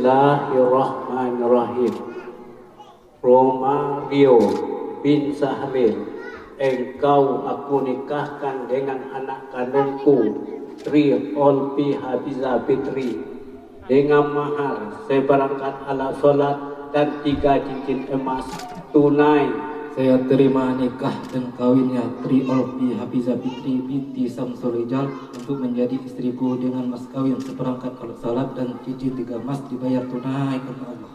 Bismillahirrahmanirrahim. Romario bin Sahlin, engkau aku nikahkan dengan anak kandungku Tri Olpi Habiza Fitri dengan mahar seperangkat alat sholat dan 3 cincin emas tunai. Saya terima nikah dan kawinnya Tri Olpi Habiza Fitri binti Samsul Rijal untuk menjadi istriku dengan mas kawin seperangkat alat salat dan cincin 3 emas dibayar tunai karena Allah.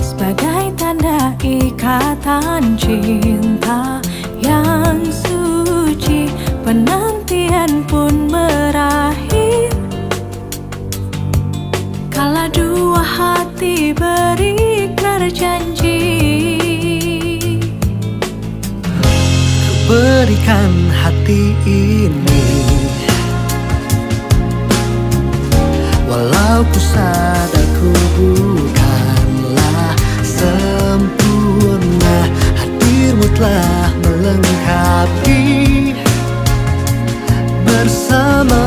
Sebagai tanda ikatan cinta yang suci, penantian pun berakhir kala dua hati berikrar janji. Ku berikan hati ini, walau ku sadar ku bukanlah sempurna, hadirmu telah melengkapi. Bersama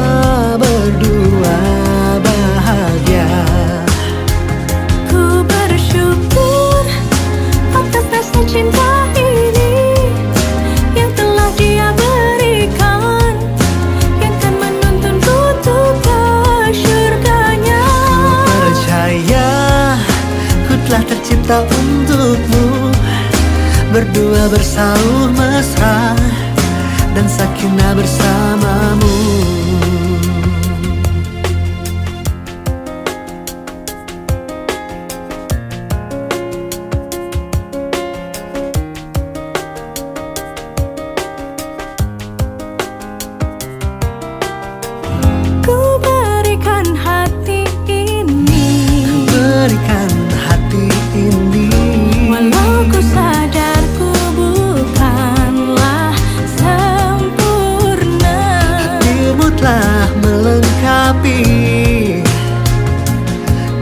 berdua bahagia. Ku bersyukur atas rasa cinta ini yang telah Dia berikan, yang kan menuntunku untuk ke syurganya. Ku percaya ku telah tercipta untukmu, berdua bersauh mesra dan sakinah bersamamu. Ku berikan hati ini, Ku berikan hati ini, walau ku sadar ku bukanlah sempurna. hadirmu telah melengkapi.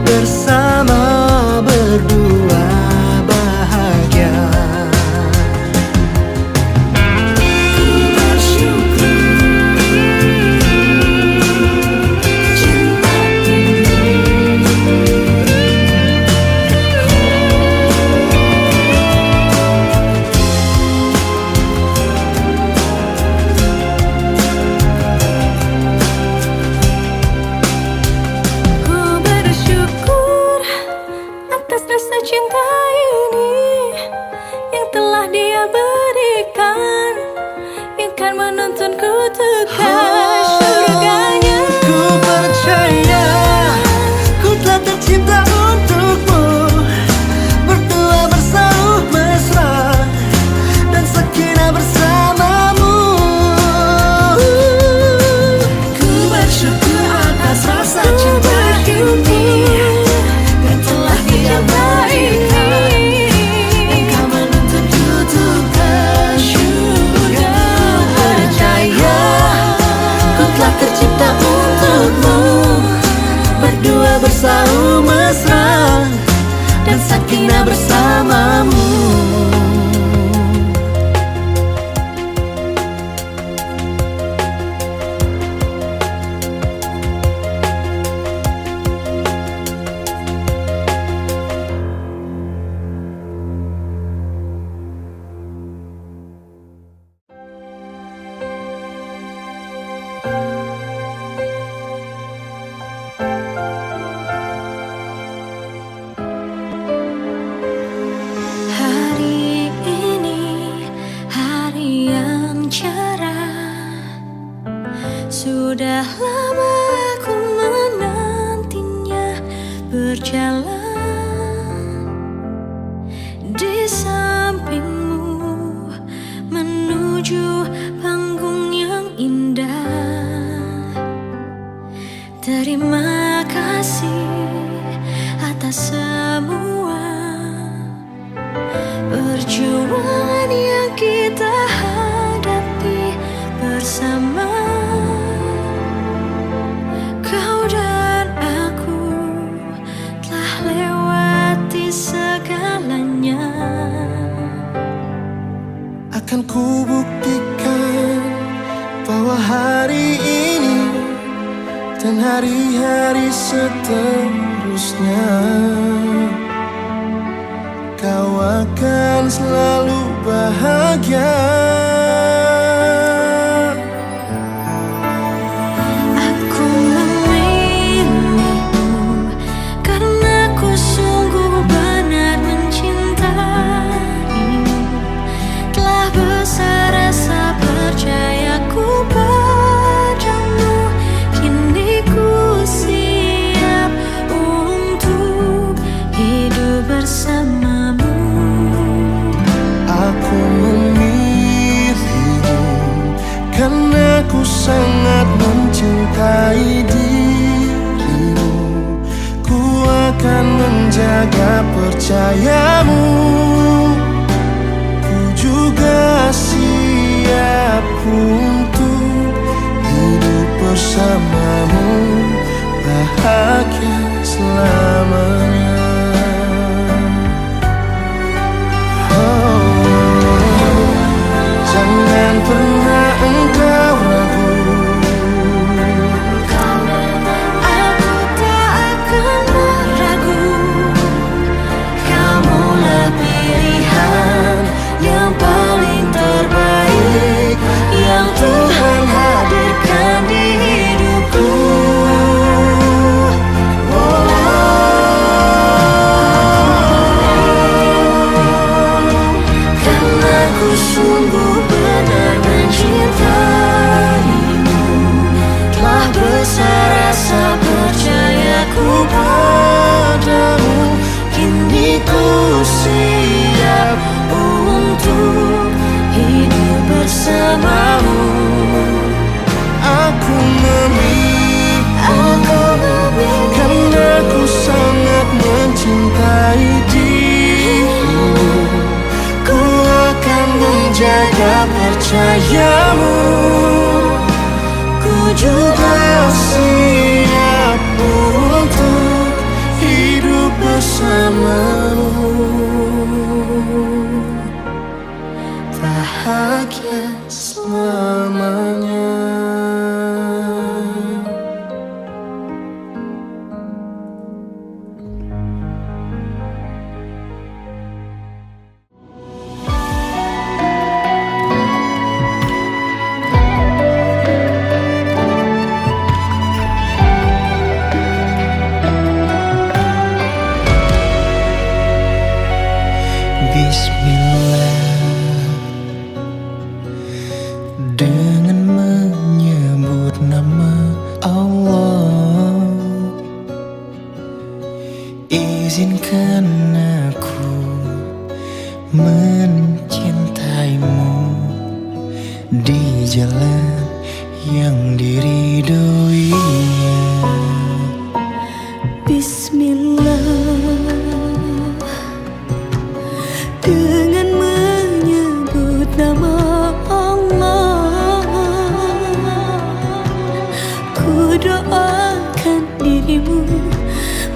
Bersama berdua bahagia. Ku bersyukur cinta Ku bersyukur atas rasa cinta ini yang telah Dia berikan, yang kan menuntunku untuk ke syurganya. Ku percaya ku telah tercipta untukmu, berdua bersauh mesra dan sakinah bersamamu. Ku bersyukur atas rasa cinta ini yang telah Dia berikan, yang kan menuntunku untuk ke syurga. Ku percaya ku telah tercipta untukmu, berdua bersauh mesra dan sakinah bersamamu. Hari ini hari yang cerah, sudah lama aku menantinya berjalan di sampingmu menuju panggung yang indah. Terima kasih atas semua perjuangan yang kita seterusnya kau akan selalu bahagia. Aku memilihmu karena ku sungguh benar mencintaimu. Telah besar rasa percayaku padamu. Kini ku siap untuk hidup bersamamu. Aku memilihmu karena ku sangat mencintai dirimu. Ku akan menjaga percayamu. Ku juga siap untuk hidup bersamamu, bahagia selamanya. Jangan pernah engkau ragu. Aku tak akan meragu. Kamulah pilihan yang paling terbaik yang Tuhan hadirkan di hidupku. Karena ku sungguh benar mencintaimu. Telah besar rasa percayaku padamu. Kini ku siap untuk hidup bersamamu. Aku memilihmu karena ku sangat mencintai dirimu. Ku akan menjaga percayamu. Ku juga siap untuk hidup bersamamu, bahagia selamanya. Bismillah, dengan menyebut nama Allah, izinkan aku mencintaimu di jalan yang diridhoinya. Bismillah, dengan menyebut nama Allah, ku doakan dirimu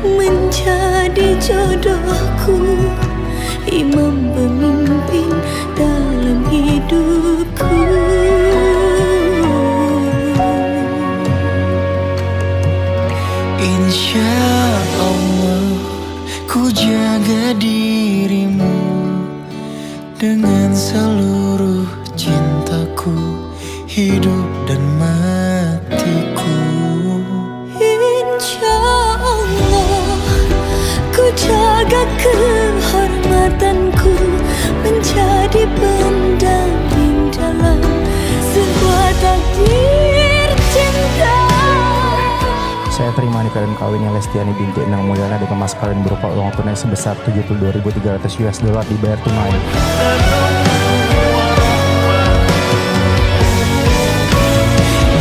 menjadi jodohku, imam pemimpin dalam hidupku. Insya Allah ku jaga dirimu dengan seluruh cintaku, hidup dan matiku. Insya Allah ku jaga kehormatanku menjadi pendamping dalam sebuah takdir cinta. Saya terima nikah dan kawinnya Lestiani binti Endang Mulyana dengan mas kawin berupa uang tunai sebesar $72.300 dibayar tunai.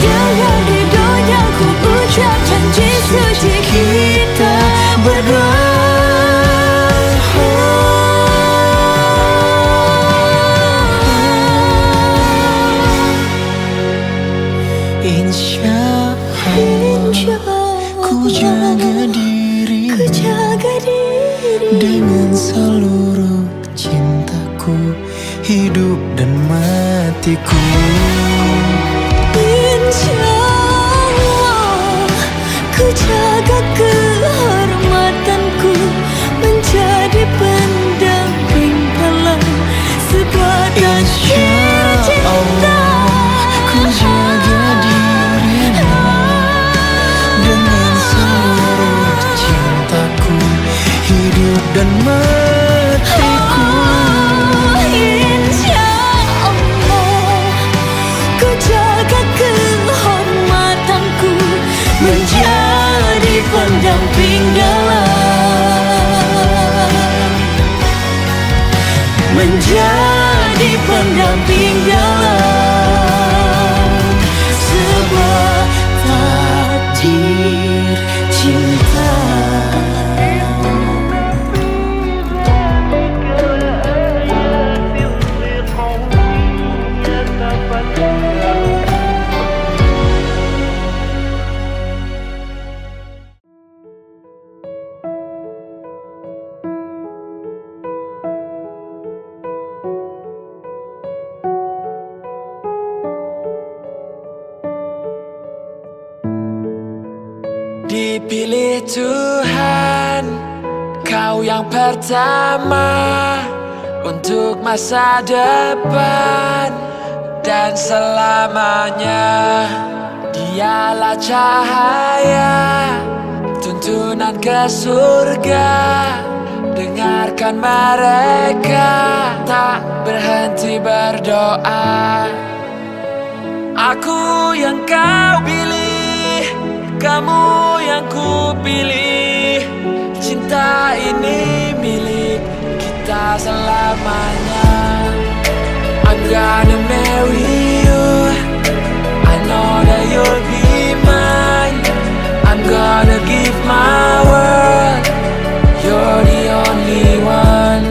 Dalam ridhonya ku ucap janji suci kita berdua. Insya Allah ku jaga dirimu dengan seluruh cintaku, hidup dan matiku. Insya Allah ku jaga dan matiku. Insya Allah ku jaga kehormatanku menjadi pendamping dalam, menjadi pendamping dalam sebuah takdir cinta. Dipilih Tuhan, kau yang pertama untuk masa depan dan selamanya. Dialah cahaya, tuntunan ke surga. Dengarkan mereka tak berhenti berdoa. Aku yang kau pilih, kamu yang ku pilih. Cinta ini milik kita selamanya. I'm gonna marry you, I know that you'll be mine. I'm gonna give my word, you're the only one.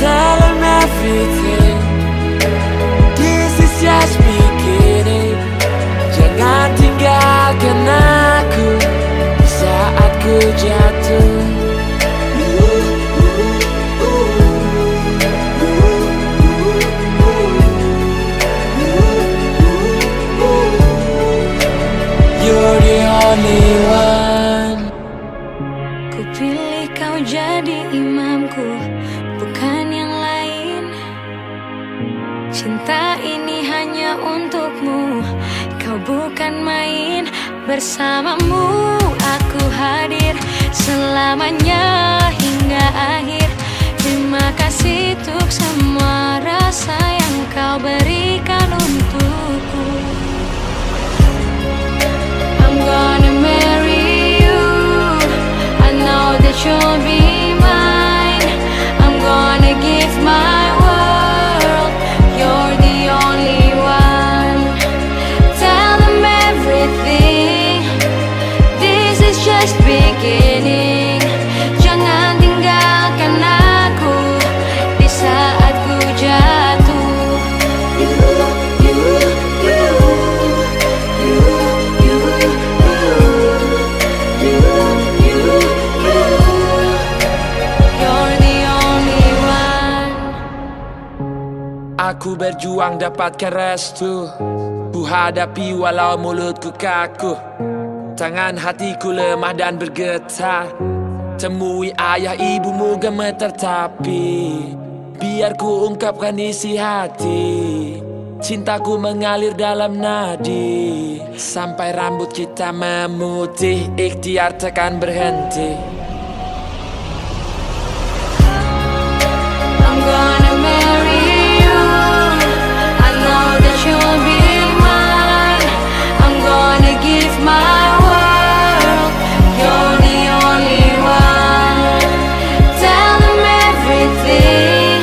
Tell them everything, this is just beginning. Jangan tinggalkan aku di saat ku jatuh. You're the only one. Ku pilih kau jadi imamku, bukan yang lain. Cinta ini hanya untukmu, kau bukan main. Bersamamu aku hadir selamanya hingga akhir. Terima kasih untuk semua rasa yang kau berikan untukku. I'm gonna marry you, I know that you'll be mine. I'm gonna give my world, you're the only one. Tell them everything, this is just beginning. Jangan tinggalkan aku di saat ku jatuh. You're the only one. Aku berjuang dapatkan restu, ku hadapi walau mulutku kaku. Tangan hatiku lemah dan bergetar. Temui ayah ibumu gemetar tapi biar ku ungkapkan isi hati. Cintaku mengalir dalam nadi sampai rambut kita memutih. Ikhtiar takkan berhenti. I'm gonna marry you, I know that you'll be mine. I'm gonna give my world, you're the only one. Tell them everything,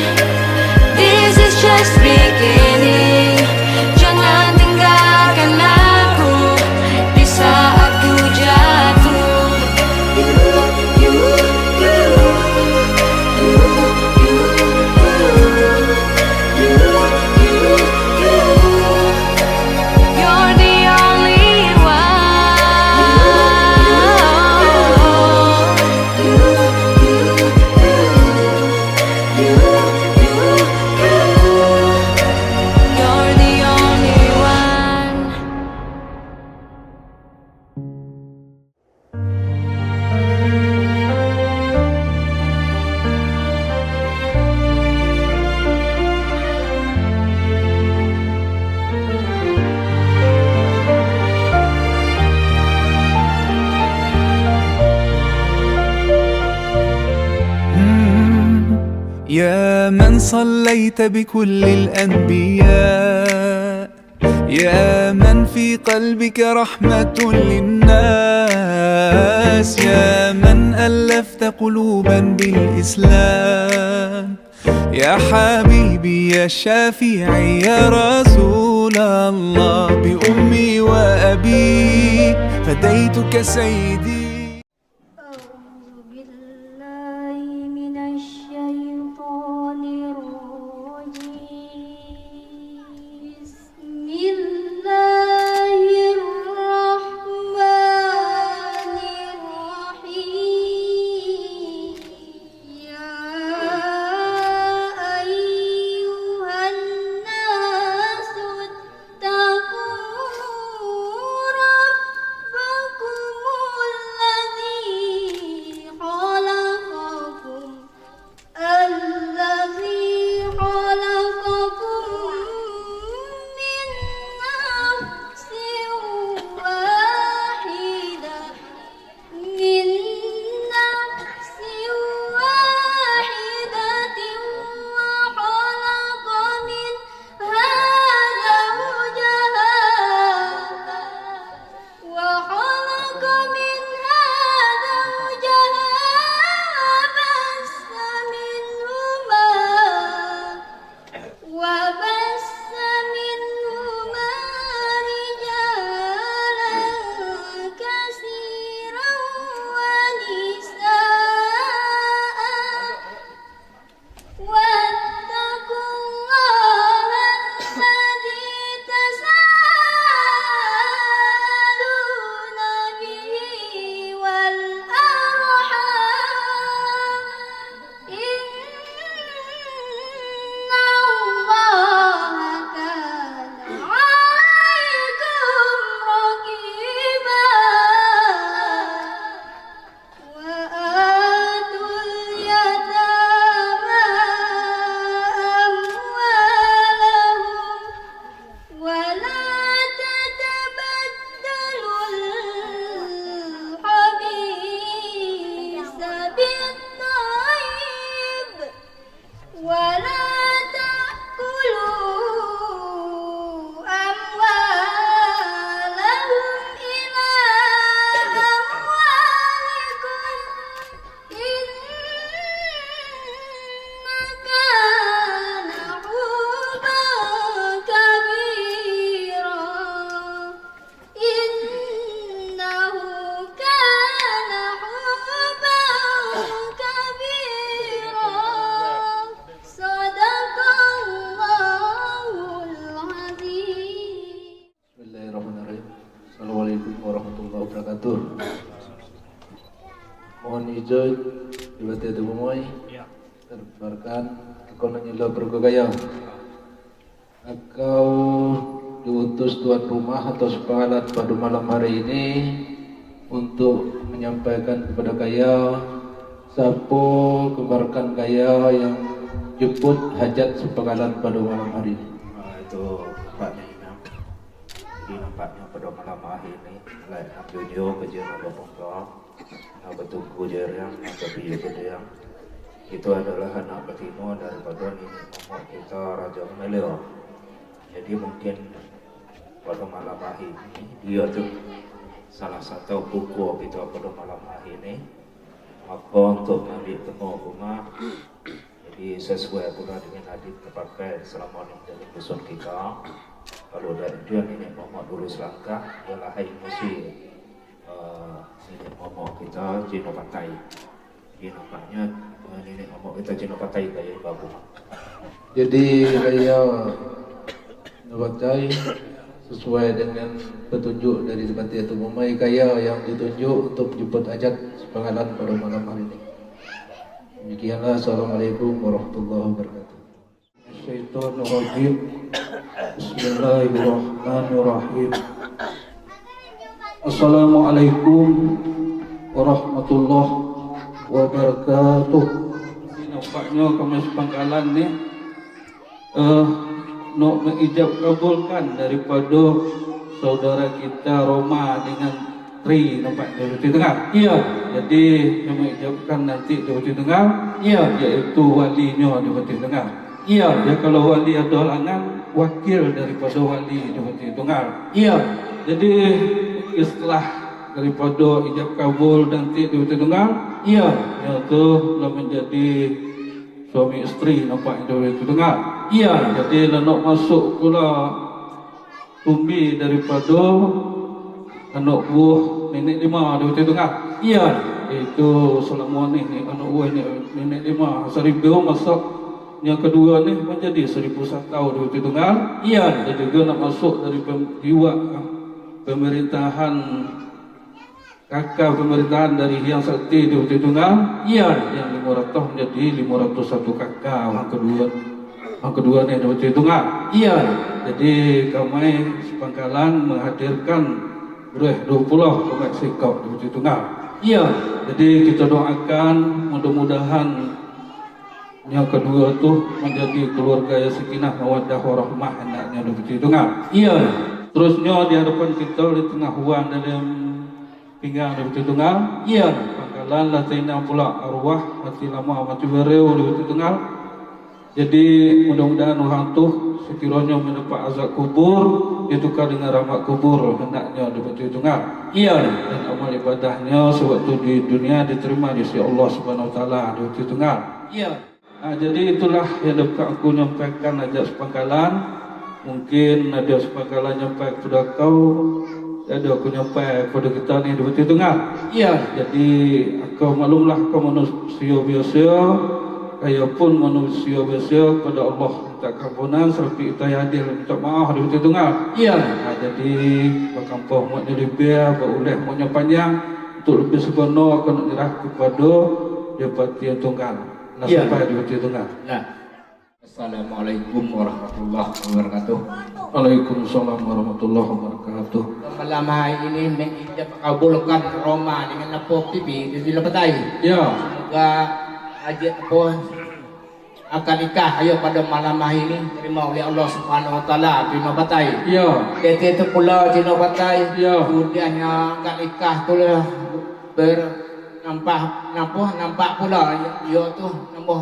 this is just beginning. Jangan tinggalkan aku di saat ku jatuh. You يا من صليت بكل الأنبياء، يا من في قلبك رحمة للناس، يا من ألفت قلوبا بالإسلام، يا حبيبي يا شافعي يا رسول الله، بأمي وأبي فديتك سيدي. أعوذ بالله من الشيطان الرجيم. بسم الله الرحمن الرحيم. يا أيها الناس اتقوا ربكم الذي خلقكم من نفس واحدة وخلق منها وبث منهما رجالا كثيرا ونساء، واتقوا الله الذي تساءلون به والأرحام، إن الله كان عليكم رقيبا. وآتوا اليتامى أموالهم ولا تتبدلوا الخبيث بالطيب، ولا تأكلوا أموالهم إلى أموالكم، إنك كان حوبا كبيرا. إنه كان حوبا كبيرا. صدق الله العظيم. Bismillahirrahmanirrahim. Assalamualaikum warahmatullahi wabarakatuh. Mohon izin Ibu Tete Bumoy terbarkan ekonomi lo bergaya. Engkau diutus tuan rumah atau sepakat pada malam hari ini untuk menyampaikan kepada kaya sapo kebarkan kaya yang jemput hajat sepakalan pada malam hari ini. Itu nampaknya Imam. Jadi nampaknya pada malam hari ini mulai video kerja Nabi Pongkong, Nabi Tunggu Jeriang, Nabi Piyu Jeriang. Itu adalah anak betina daripada nenek moyang kita Raja Meleo. Jadi mungkin pada malam hari ini dia tu salah satu buku kita pada malam hari ini. Maka untuk mengambil temu rumah, jadi sesuai pula dengan hadis terpakai selama ini dalam dusun kita. Kalau dari dia nenek moyang dulu selangkah, dia lahir mesti nenek moyang kita Cina Pantai. Jadi nampaknya nenek moyang kita Cina Pantai kaya bagus. Jadi kaya Nabatai sesuai dengan petunjuk dari Seperti Itu Mumai kaya yang ditunjuk untuk jemput hajat sepakalan pada malam hari ini. Demikianlah. Assalamualaikum warahmatullahi wabarakatuh. Syaitanirrajim. Bismillahirrahmanirrahim. Assalamualaikum warahmatullahi wabarakatuh. Nampaknya kami sepangkalan ni nak mengijab kabulkan daripada saudara kita Roma dengan Tri nampak Deputi Tunggal. Iya. Jadi yang mengijabkan nanti Deputi Tunggal, Iya. yaitu walinya Deputi Tunggal. Iya. Ya kalau wali ada halangan, wakil daripada wali Deputi Tunggal. Iya. Jadi setelah daripada ijab kabul nanti Deputi Tunggal, Iya. yaitu telah menjadi suami isteri nampak Deputi Tunggal. Iya. Jadi nak masuk pula tumbi daripada anak buah nenek lima Deputi Tunggal. Iya. Itu selama ni anak buah ni nenek lima seribu masuk yang kedua ni menjadi 1001 Deputi Tunggal. Iya. Dan juga nak masuk dari jiwa pemerintahan kakak pemerintahan dari Hyang Sakti Deputi Tunggal. Iya. Yang 500 menjadi 501 kakak yang kedua ni Deputi Tunggal. Iya. Jadi kami sepangkalan menghadirkan 20 ke Meksiko Deputi Tunggal. Iya. Jadi kita doakan mudah-mudahan yang kedua tu menjadi keluarga yang sakinah mawaddah warahmah hendaknya Deputi Tunggal. Iya. Terusnya di hadapan kita di tengah huan dalam pinggang Deputi Tunggal. Iya. Pangkalan latina pula arwah mati lama mati bereu Deputi Tunggal. Jadi mudah-mudahan orang tu sekiranya mendapat azab kubur ditukar dengan rahmat kubur hendaknya Deputi Tunggal. Iya. Dan amal ibadahnya sewaktu di dunia diterima di sisi Allah Subhanahu Wa Taala Deputi Tunggal. Iya. Jadi itulah yang dapat aku nyampaikan ajak sepangkalan. Mungkin ada sepangkalan nyampai kepada kau, ada aku nyampai kepada kita ni Deputi Tunggal. Iya. Jadi kau maklumlah kau manusia biasa, kaya pun manusia biasa pada Allah minta kampunan serta kita adil minta maaf Deputi Tunggal. Iya. Jadi berkampung maknya lebih, beruleh maknya panjang untuk lebih sebenar akan nyerah kepada Deputi Tunggal. Iya. Sampai Deputi Tunggal. Nah. Assalamualaikum warahmatullahi wabarakatuh. Waalaikumsalam warahmatullahi wabarakatuh. Malam hari ini mengijab kabulkan Roma dengan apa pipi di lepetai. Ya. Semoga haji apa akan nikah ayo pada malam hari ini terima oleh Allah Subhanahu Wa Taala terima batai. Ya. Itu pula terima batai. Ya. Kemudiannya akan nikah tu lah nampak pula dia tu nambah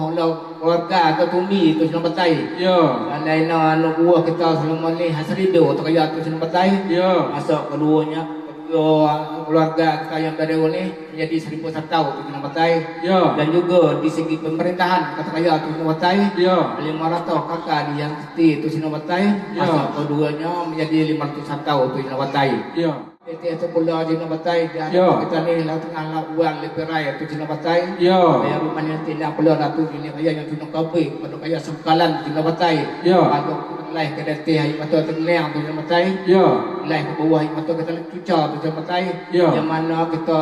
keluarga atau tumi tu senang batai. Ya. Dan lain anak buah kita selama ni hasrido tu kaya tu senang batai. Ya. Masuk keduanya keluarga kita yang baru ni menjadi 1001 tu senang batai. Ya. Dan juga di segi pemerintahan kata kaya tu senang batai. Ya. 500 kakak di yang seti tu senang batai. Ya. Masuk keduanya menjadi 501 tu senang batai. Ya. Itu pula Cina Batai dan Ya. kita ni lah tengah lah uang lebih raya tu Cina Batai. Ya. Kaya rumah yang tidak pula lah tu ini kaya yang Cina Kabui pada kaya sengkalan Cina Batai. Ya. Atau lain ke dati hari mata tenang tu Cina Batai. Ya. Lain ke bawah hari mata kita cuca tu Cina Batai. Ya. Yang mana kita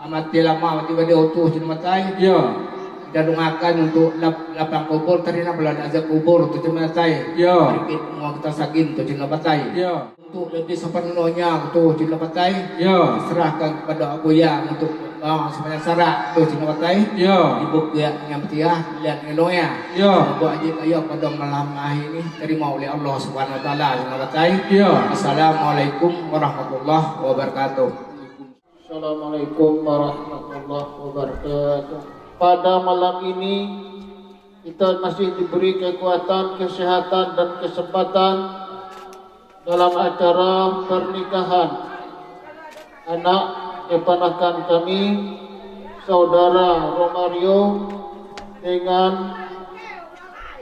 amati lama mati pada utuh Cina Batai. Ya. Kita doakan untuk lapang kubur tadi nak pula ada azab kubur tu Cina Batai. Ya. Sedikit kita sagin tu Cina Batai. Ya. Untuk lebih sepenuhnya tu Cina Batai. Ya. Serahkan kepada Abu Yang untuk sebanyak syarat tu Cina Batai. Ya. Ibu yang petiah lihat ngeloya. Ya. Buat haji kaya pada malam hari ini terima oleh Allah Subhanahu Wa Taala Cina Batai. Ya. Assalamualaikum warahmatullahi wabarakatuh. Assalamualaikum warahmatullahi wabarakatuh. Pada malam ini kita masih diberi kekuatan, kesehatan dan kesempatan dalam acara pernikahan anak keponakan kami saudara Romario dengan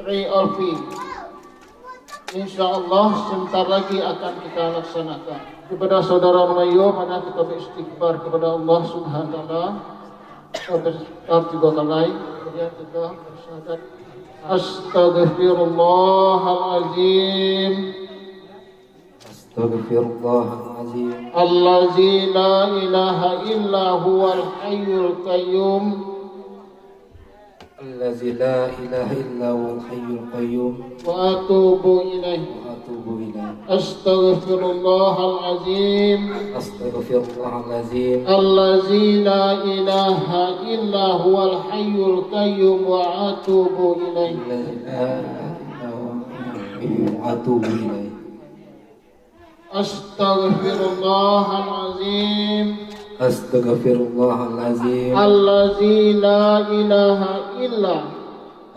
Ray Olvi. InsyaAllah sebentar lagi akan kita laksanakan. Kepada saudara Romario, mana kita beristighfar kepada Allah Subhanahu Wa Taala. Kita juga kalai, kemudian kita bersyahadat Astaghfirullahalazim. Astaghfirullahalazim. Allazi la ilaha illa huwal hayyul qayyum. Allazi la ilaha illa huwal hayyul qayyum. Wa atubu ilaih. Wa atubu ilaih. Astaghfirullahalazim. Astaghfirullahalazim. Allazi la ilaha illa huwal hayyul qayyum wa atubu ilaih. Allazi la ilaha illa huwal hayyul qayyum wa atubu ilaih. Astaghfirullahalazim. Astaghfirullahalazim. Allazi la ilaha illa.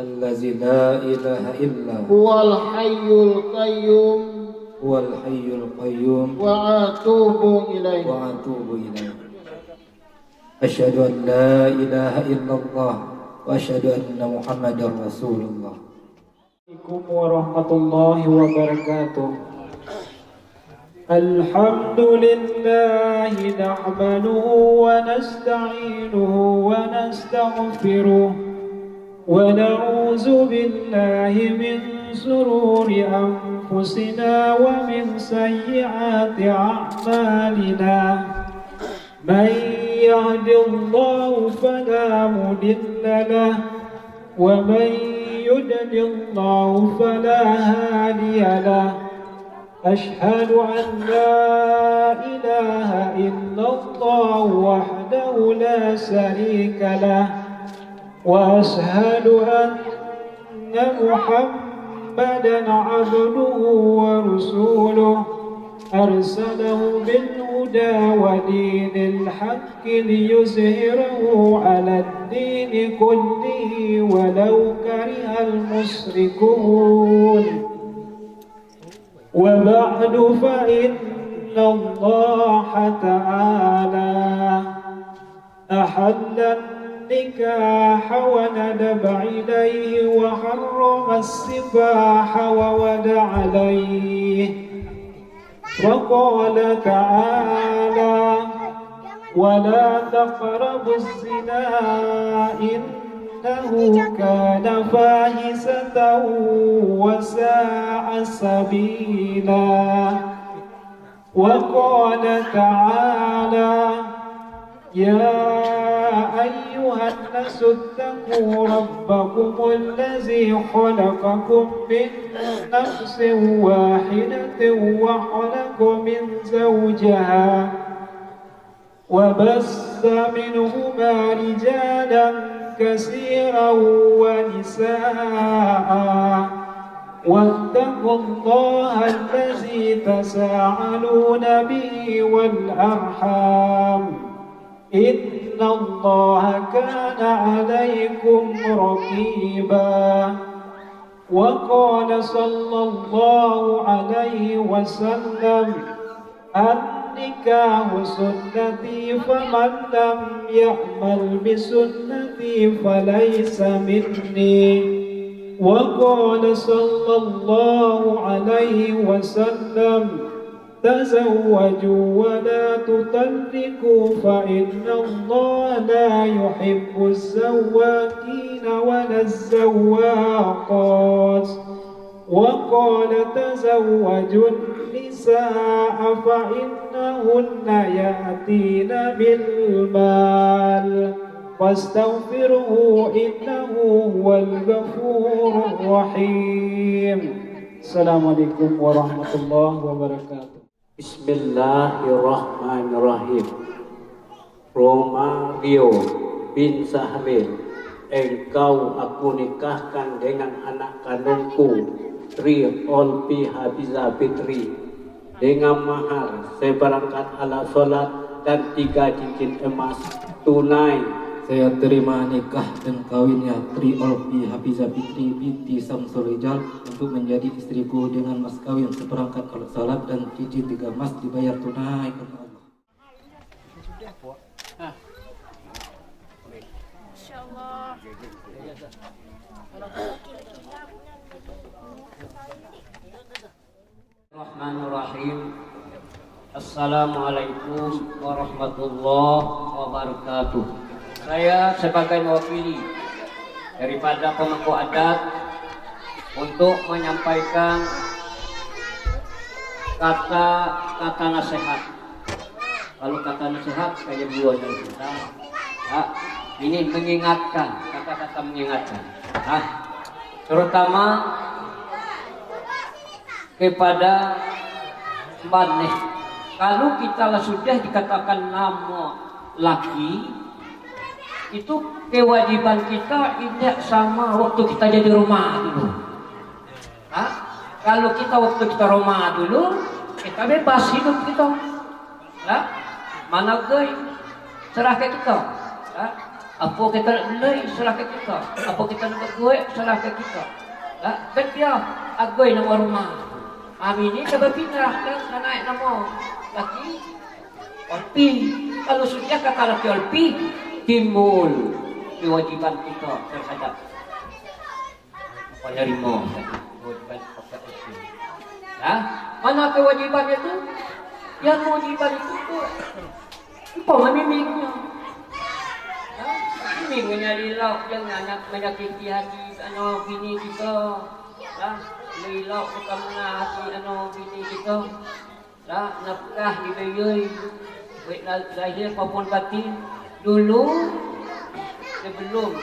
Allazi la ilaha illa. Huwal hayyul qayyum. Huwal hayyul qayyum. Wa atubu ilaih. Wa atubu ilaih. Asyhadu an la ilaha illallah wa asyhadu anna Muhammadar Rasulullah. Assalamualaikum warahmatullahi wabarakatuh. Alhamdulillahi nahmaduhu wa nasta'inuhu wa nastaghfiruh wa na'udzu billahi min sururi anfusina wa min sayyiati a'malina. Man yahdihillahu fala mudilla lahu wa man yudlilillahu fala hadiya lahu. أشهد أن لا إله إلا الله وحده لا شريك له وأشهد أن محمدا عبده ورسوله أرسله بالهدى ودين الحق ليظهره على الدين كله ولو كره المشركون. وبعد فإن الله تعالى أحل النكاح وندب إليه وحرم السفاح وودع عليه وقال تعالى ولا تقربوا الزنا إنه كان فاحشة وساء سبيلا. وقال تعالى يا أيها الناس اتقوا ربكم الذي خلقكم من نفس واحدة وخلق من زوجها وبث منهما رجالا كثيرا ونساء واتقوا الله الذي تساءلون به والأرحام إن الله كان عليكم رقيبا. وقال صلى الله عليه وسلم النكاح سنتي فمن لم يعمل بسنتي فليس مني. وقال صلى الله عليه وسلم تزوجوا ولا تطلقوا فإن الله لا يحب الزواكين ولا الزواقات. وقال تزوجوا النساء فإنهن يأتين بالمال فاستغفره إنه هو الغفور الرحيم. السلام عليكم ورحمة الله وبركاته. Bismillahirrahmanirrahim. Romario bin Sahlin, engkau aku nikahkan dengan anak kandungku Tri Olpi Hafiza Fitri dengan mahar seperangkat alat sholat dan 3 cincin emas tunai. Saya terima nikah dan kawinnya Tri Olpi Hafiza Fitri binti Samsul Rijal untuk menjadi istriku dengan mas kawin seperangkat alat salat dan cincin 3 emas dibayar tunai karena Allah. Insyaallah. Bismillahirrahmanirrahim. Assalamualaikum warahmatullahi wabarakatuh. Saya sebagai mewakili daripada pemangku adat untuk menyampaikan kata nasihat. Kalau kata nasihat saya buat dari kita, ini mengingatkan, kata-kata mengingatkan, terutama kepada maneh. Kalau kita sudah dikatakan nama laki, itu kewajiban kita tidak sama waktu kita jadi rumah dulu. Kalau kita waktu kita rumah dulu, kita bebas hidup kita. Ya, mana gay serah ke kita. Ya, apa kita nak beli serah ke kita. Apa kita nak buat serah ke kita. Ya, kan dia agai nama rumah. Kami ini dah berpindah dan naik nama laki Olpi. Kalau sudah kata laki Olpi, timbul kewajiban kita terhadap penerima kewajiban Olpi. Ya, mana kewajiban itu? Yang kewajiban itu apa memimingnya? Ya, memimingnya lilau jangan menyakiti hati anak bini kita. Ya, lilau kita menghati anak bini kita. Ya, nafkah dibayar. Baik lahir maupun batin dulu sebelum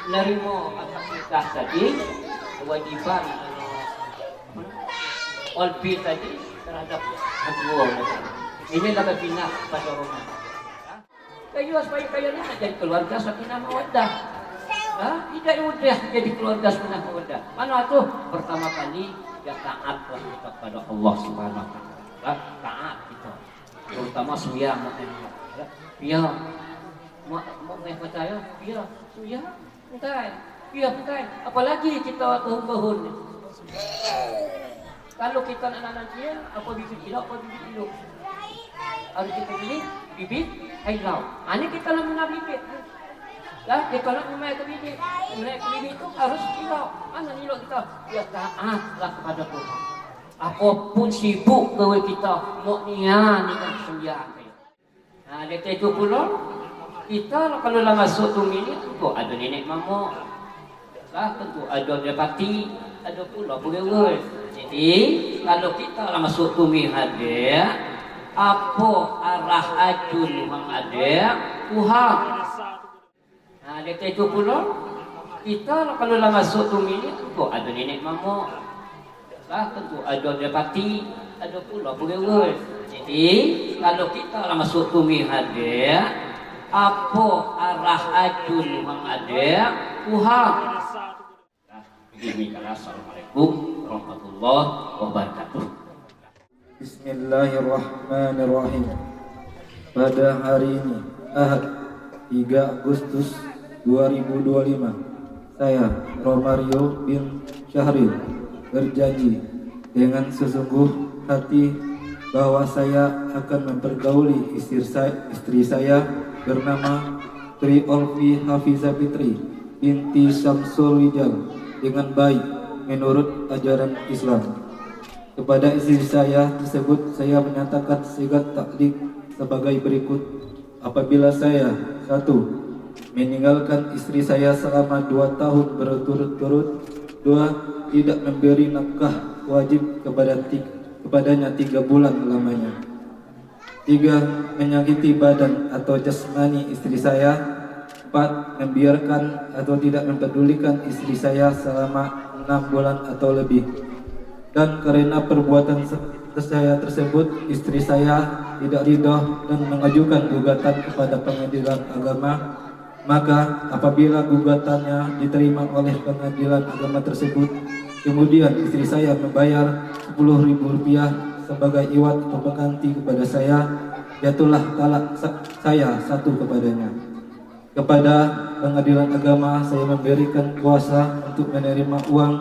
menerima akad nikah tadi kewajiban Olpi tadi terhadap kedua ini adalah bina pada rumah. Kayu supaya kalian nak jadi keluarga sakinah mawaddah. Tidak mudah jadi keluarga sakinah mawaddah. Mana tu? Pertama kali ya taatlah kita kepada Allah Subhanahu Wa Taala. Taat kita. Terutama suyah dia mau percaya dia suyah bukan dia bukan apalagi kita tahun-tahun kalau kita nak dia apa bibit hilau apa bibit hidup harus kita beli bibit hilau ini kita nak mengambil bibit lah kita nak mengambil bibit itu harus hilau mana hilau kita dia taatlah kepada Tuhan. Apapun sibuk gawe kita mau niat ni kan sembiang. Nah, dekat itu pula kita kalau lah masuk tumi ni tentu ada nenek mama. Lah tentu ada dapati, ada pula pegawai. Jadi kalau kita lah masuk tumi hadir apa arah ajun hang ada Tuhan. Nah, dekat itu pula kita kalau lah masuk tumi ni tentu ada nenek mama. Lah tentu ada dapati, ada pula pegawai. Jadi kalau kita lah masuk tumi hadir apa arah ajun hang ada Tuhan. Demikianlah. Assalamualaikum warahmatullahi wabarakatuh. Bismillahirrahmanirrahim. Pada hari ini Ahad 3 Agustus 2025 saya Romario bin Syahril berjanji dengan sesungguh hati bahwa saya akan mempergauli istri saya bernama Tri Olfi Hafizah Fitri binti Syamsul Wijal dengan baik menurut ajaran Islam. Kepada istri saya tersebut saya menyatakan sigat taklik sebagai berikut. Apabila saya 1. meninggalkan istri saya selama 2 tahun berturut-turut, 2. tidak memberi nafkah wajib kepadanya 3 bulan lamanya, 3. menyakiti badan atau jasmani istri saya, 4. membiarkan atau tidak mempedulikan istri saya selama 6 bulan atau lebih. Dan karena perbuatan saya tersebut istri saya tidak ridha dan mengajukan gugatan kepada pengadilan agama, maka apabila gugatannya diterima oleh pengadilan agama tersebut, kemudian istri saya membayar Rp10.000 sebagai iwat atau pengganti kepada saya, jatuhlah talak saya 1 kepadanya. Kepada pengadilan agama saya memberikan kuasa untuk menerima uang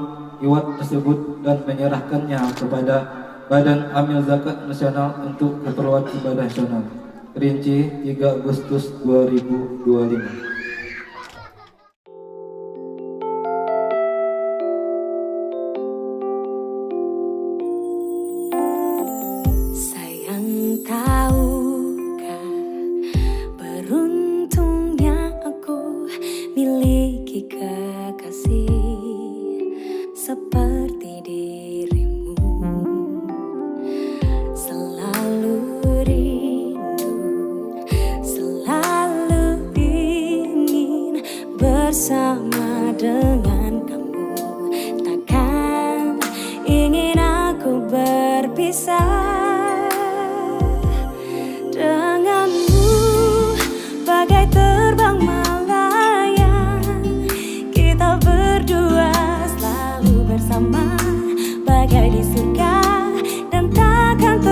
iwat tersebut dan menyerahkannya kepada Badan Amil Zakat Nasional untuk keperluan ibadah nasional. Kerinci 3 Agustus 2025. Bersama dengan kamu, takkan ingin aku berpisah denganmu. Bagai terbang melayang, kita berdua selalu bersama, bagai di surga dan takkan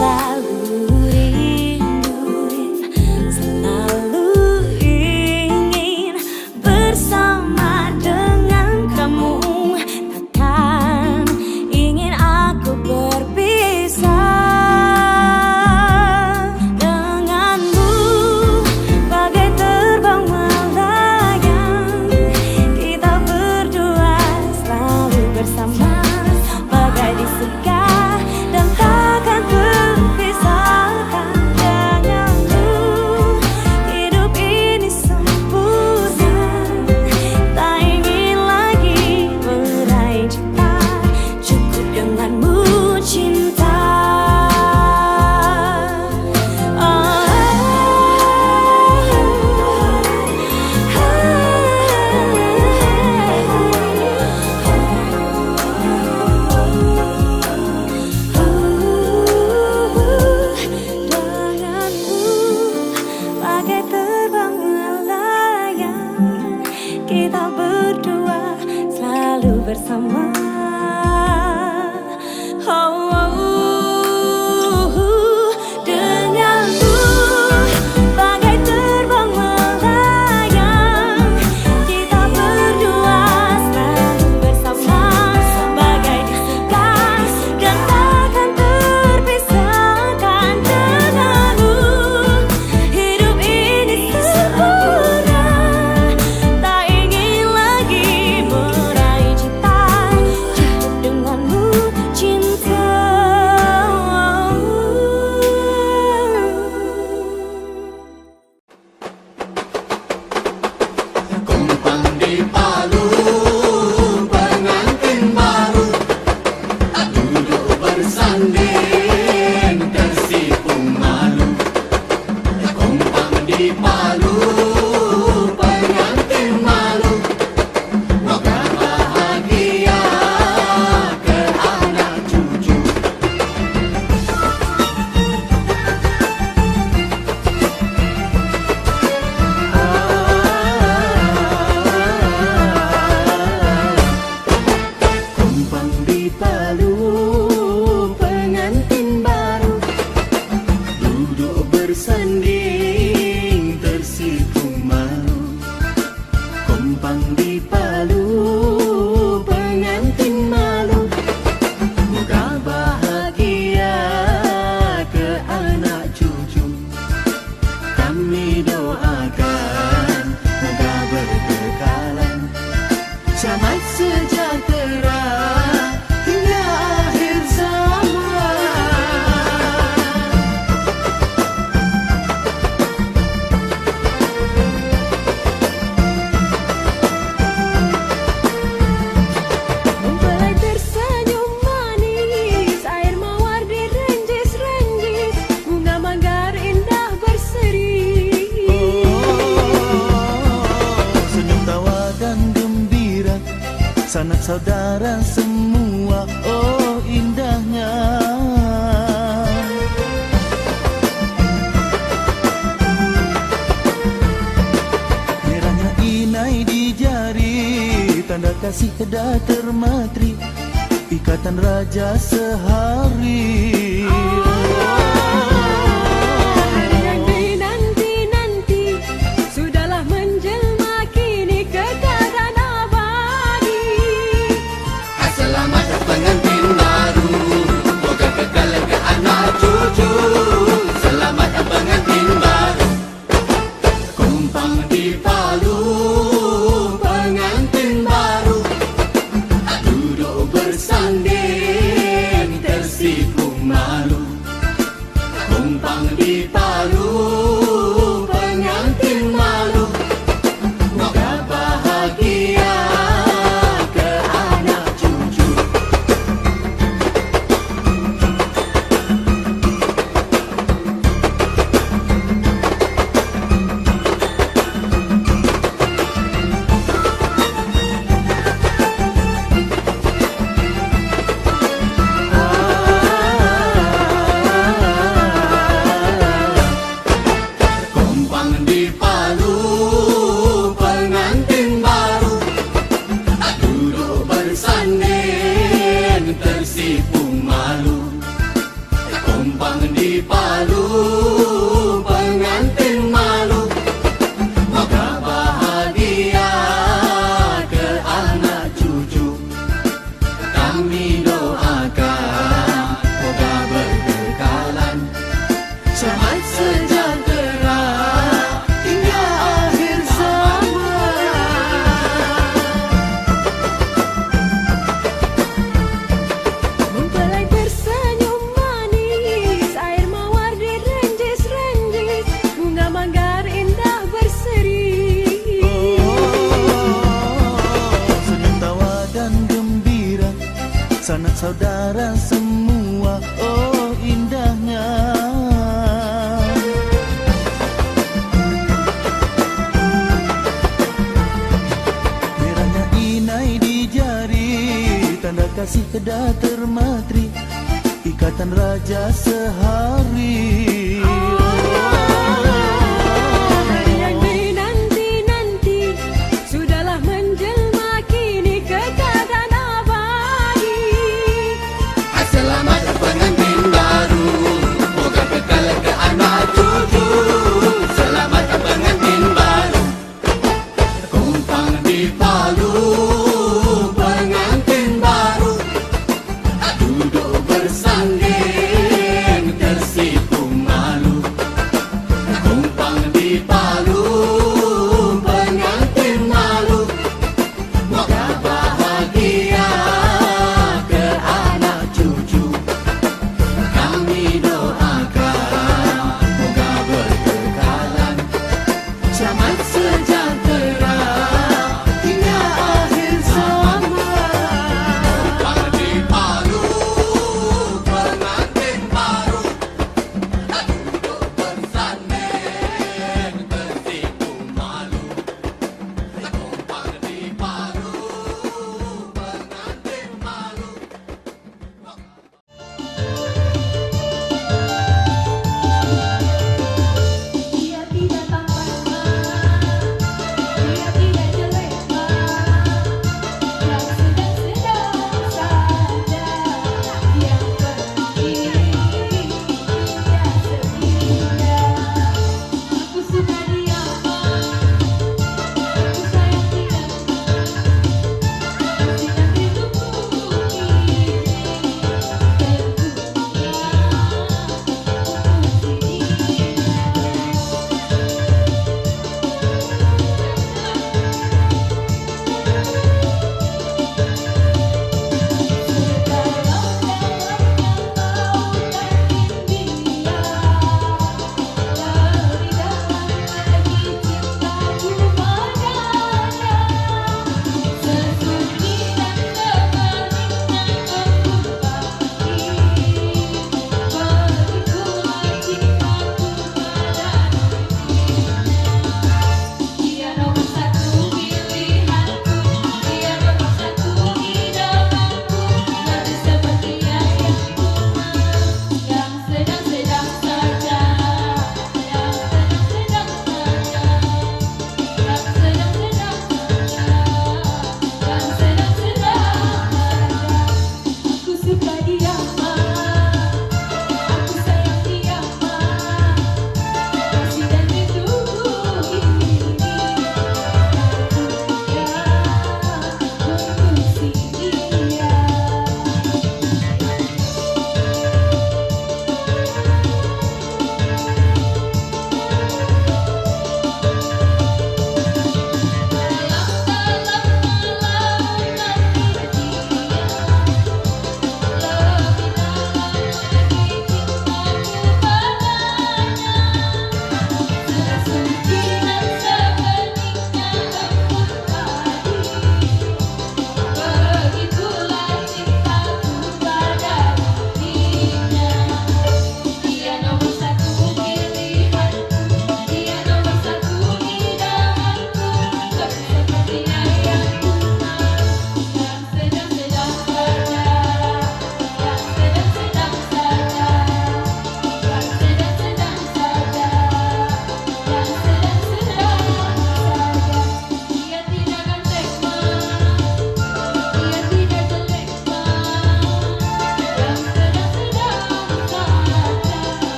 selalu rindu, selalu ingin bersama dengan kamu. Takkan ingin aku berpisah denganmu, bagai terbang melayang. Kita berdua selalu bersama, bagai di surga dan takkan terpisahkan denganmu. Hidup ini sempurna, tak ingin lagi meraih cinta, cukup denganmu cinta. Denganmu bagai terbang melayang, kita berdua selalu bersama. Denganmu bagai terbang melayang, kita berdua selalu bersama, bagai di surga dan takkan terpisahkan denganmu. Hidup ini sempurna, tak ingin lagi meraih cinta, cukup denganmu cinta. Kumpang di Palu, pengantin baru duduk bersanding, tersipu malu. Kumpang di Palu, pengantin malu. Moga bahagia ke anak cucu. Kumpang di Palu, pengantin baru duduk bersanding, tersipu malu. Kumpang di Palu, pengantin malu. Moga bahagia ke anak cucu. Kami doakan moga berkekalan, selamat sejahtera hingga akhir zaman. Mempelai tersenyum manis, air mawar direnjis-renjis, bunga manggar indah berseri. Senyum tawa dan gembira, sanak saudara semua, oh indahnya. Merahnya inai di jari, tanda kasih dah termatri, ikatan raja sehari. Yang dinanti-nanti sudahlah menjelma kini kekal abadi. Selamat pengantin baru, moga kekal ke anak cucu. Selamat pengantin baru. Kumpang di Palu, pengantin baru duduk bersanding, tersipu malu. Kumpang di Palu, pengantin malu. Moga bahagia ke anak cucu. Tumpang di Palu, pengantin malu. Moga bahagia ke anak cucu. Kami doakan moga berkekalan, selamat sejahtera hingga akhir zaman. Mempelai tersenyum manis, air mawar direnjis-renjis, bunga manggar indah berseri. Senyum tawa dan gembira, sanak saudara semua, oh indahnya. Merahnya inai di jari, tanda kasih kedah termatri, ikatan raja sehari. Hari yang dinanti-nanti sudahlah menjelma kini ke keadaan abadi. Selamat pengantin baru, moga kekal ke anak cucu. Selamat pengantin baru, kumpang di Palu, pengantin baru. Duduk bersanding tersipu malu. Kumpang di Palu, pengantin malu. Moga bahagia ke anak cucu. Kami doakan